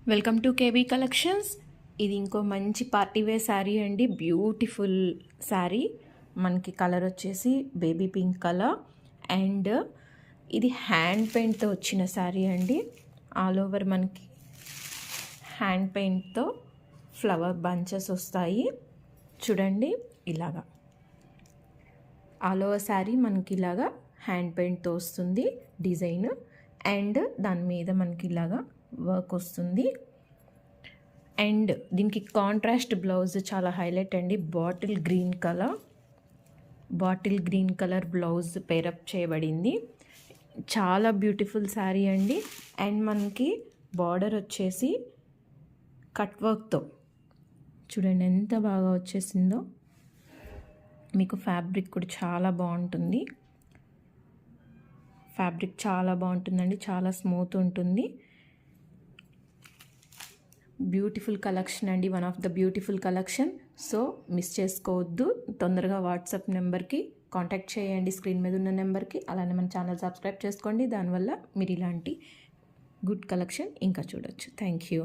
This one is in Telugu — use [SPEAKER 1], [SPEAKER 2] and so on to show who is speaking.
[SPEAKER 1] Welcome to KB collections. ఇది ఇంకో మంచి పార్టీ వేర్ శారీ అండి. బ్యూటిఫుల్ శారీ. మనకి కలర్ వచ్చేసి బేబీ పింక్ కలర్ అండ్ ఇది హ్యాండ్ పెయింట్తో వచ్చిన శారీ అండి. ఆల్ ఓవర్ మనకి హ్యాండ్ పెయింట్తో ఫ్లవర్ బంచెస్ వస్తాయి చూడండి. ఇలాగా ఆల్ ఓవర్ శారీ మనకి ఇలాగా హ్యాండ్ పెయింట్తో వస్తుంది డిజైన్ అండ్ దాని మీద మనకి ఇలాగా వర్క్ వస్తుంది. అండ్ దీనికి కాంట్రాస్ట్ బ్లౌజ్ చాలా హైలైట్ అండి. Bottle green colour blouse pair up చేయబడింది. చాలా బ్యూటిఫుల్ శారీ అండి. అండ్ మనకి బార్డర్ వచ్చేసి కట్ వర్క్తో చూడండి ఎంత బాగా వచ్చేసిందో. మీకు ఫ్యాబ్రిక్ కూడా చాలా బాగుంటుంది. ఫ్యాబ్రిక్ చాలా బాగుంటుందండి. చాలా స్మూత్ ఉంటుంది. బ్యూటిఫుల్ కలెక్షన్ అండి. One of the beautiful collection. So miss చేసుకోవద్దు. తొందరగా వాట్సాప్ నెంబర్కి కాంటాక్ట్ చేయండి, స్క్రీన్ మీద ఉన్న నెంబర్కి. అలానే మన ఛానల్ సబ్స్క్రైబ్ చేసుకోండి. దానివల్ల మీరు ఇలాంటి గుడ్ కలెక్షన్ ఇంకా చూడొచ్చు. Thank you.